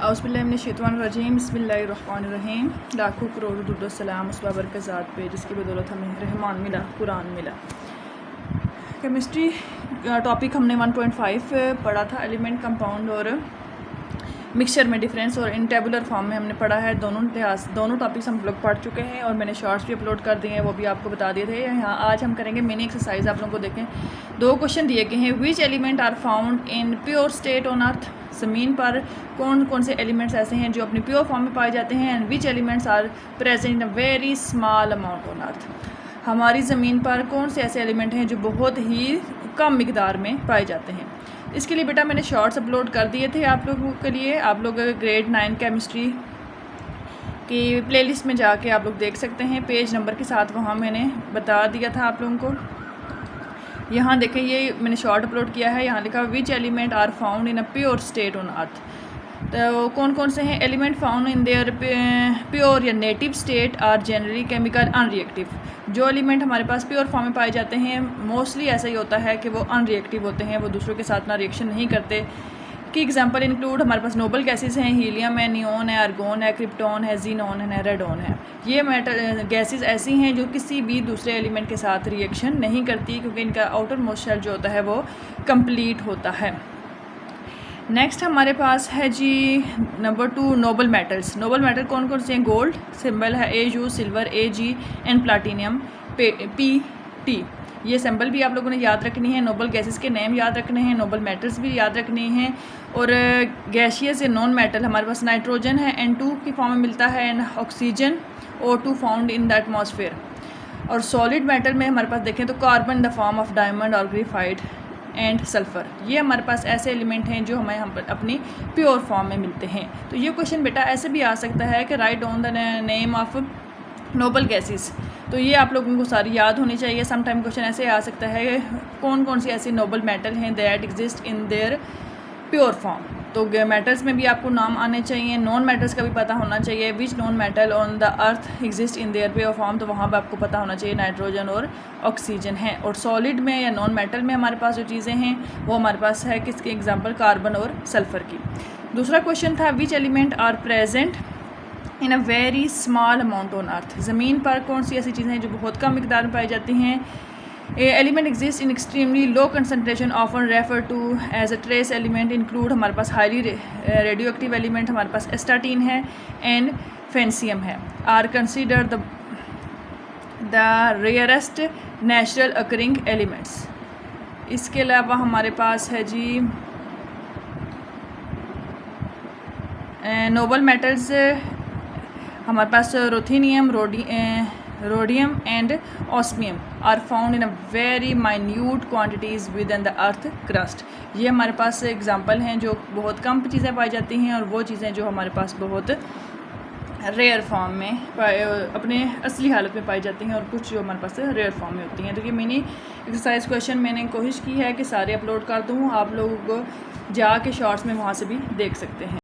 औज़ुबिल्लाहिमिनश्शैतानिर्रजीम बिस्मिल्लाहिर्रहमानिर्रहीम। लाखों करोड़ों दुरूद सलाम उस बाबर के ज़ात पे जिसकी बदौलत हमें रहमान मिला, कुरान मिला। केमिस्ट्री टॉपिक हमने 1.5 पढ़ा था, एलिमेंट, कंपाउंड और मिक्सचर में डिफरेंस, और इन टेबुलर फॉर्म में हमने पढ़ा है। दोनों टॉपिक्स हम लोग पढ़ चुके हैं और मैंने शॉर्ट्स भी अपलोड कर दिए हैं, वो भी आपको बता दिए थे। यहाँ आज हम करेंगे मिनी एक्सरसाइज। आप लोगों को देखें, 2 क्वेश्चन दिए गए हैं। Which element are found in pure state on earth? ज़मीन पर कौन कौन से एलिमेंट्स ऐसे हैं जो अपनी प्योर फॉर्म में पाए जाते हैं। And which elements are present in a very small amount on earth? हमारी ज़मीन पर कौन से ऐसे एलिमेंट हैं जो बहुत ही कम मिकदार में पाए जाते हैं। इसके लिए बेटा मैंने शॉर्ट्स अपलोड कर दिए थे आप लोगों के लिए। आप लोग ग्रेड 9 केमिस्ट्री की प्लेलिस्ट में जाके आप लोग देख सकते हैं, पेज नंबर के साथ वहाँ मैंने बता दिया था आप लोगों को। यहाँ देखें, ये मैंने शॉर्ट अपलोड किया है। यहाँ लिखा which element are found in a pure state on earth. तो कौन कौन से हैं element found in their pure या native state are generally chemical unreactive. जो एलिमेंट हमारे पास प्योर फॉर्म में पाए जाते हैं मोस्टली ऐसा ही होता है कि वो अनरिएक्टिव होते हैं, वो दूसरों के साथ ना रिएक्शन नहीं करते। की एग्जांपल इंक्लूड हमारे पास नोबल गैसेस हैं, हीलियम है, नियोन है, आर्गोन है, क्रिप्टॉन है, जीनॉन है, रेडॉन है। ये मेटल गैसेस ऐसी हैं जो किसी भी दूसरे एलिमेंट के साथ रिएक्शन नहीं करती, क्योंकि इनका आउटर मोस्ट शेल जो होता है वो कंप्लीट होता है। नेक्स्ट हमारे पास है जी number 2 noble metals. Noble metal कौन कौन से हैं? गोल्ड सिंबल है AU, silver AG and platinum PT। ये सिंबल भी आप लोगों ने याद रखनी है। नोबल गैसेस के नेम याद रखने हैं, नोबल मेटल्स भी याद रखने हैं। और गैशियस या नॉन मेटल हमारे पास नाइट्रोजन है, N2 की फॉर्म में मिलता है, and oxygen O2 found in the atmosphere. और सॉलिड मेटल में हमारे पास देखें तो carbon in the form of diamond और ग्रेफाइट एंड सल्फ़र। ये हमारे पास ऐसे एलिमेंट हैं जो हमें हम अपनी प्योर फॉर्म में मिलते हैं। तो ये क्वेश्चन बेटा ऐसे भी आ सकता है कि right on the name of noble gases. तो ये आप लोगों को सारी याद होनी चाहिए। सम टाइम क्वेश्चन ऐसे आ सकता है कौन कौन सी ऐसी नोबल मेटल हैं that exist in their pure form. तो मेटल्स में भी आपको नाम आने चाहिए, नॉन मेटल्स का भी पता होना चाहिए। Which non metal on the earth exist in their pure form, तो वहाँ पर आपको पता होना चाहिए नाइट्रोजन और ऑक्सीजन है। और सॉलिड में या नॉन मेटल में हमारे पास जो चीज़ें हैं वो हमारे पास है किसके एग्जाम्पल, कार्बन और सल्फ़र की। दूसरा क्वेश्चन था which element are present in a very small amount on earth. ज़मीन पर कौन सी ऐसी चीज़ें हैं जो बहुत कम मिकदार में पाई जाती हैं। Element exist in extremely low concentration often refer to as a trace element. Include हमारे पास हाईली रेडियो एक्टिव एलिमेंट हमारे पास एस्टाटीन है एंड फेंसियम है। Are consider the rarest natural occurring elements. इसके अलावा हमारे पास है जी नोबल मेटल्स हमारे पास ruthenium, rhodium and osmium are found in a very minute quantities within the earth crust. ये हमारे पास एग्जांपल हैं जो बहुत कम चीज़ें पाई जाती हैं, और वो चीज़ें जो हमारे पास बहुत रेयर फॉर्म में अपने असली हालत में पाई जाती हैं, और कुछ जो हमारे पास रेयर फॉर्म में होती हैं। तो ये मिनी एक्सरसाइज क्वेश्चन मैंने कोशिश की है कि सारे अपलोड कर दूँ, आप लोगों को जाके शॉर्ट्स में वहाँ से भी देख सकते हैं।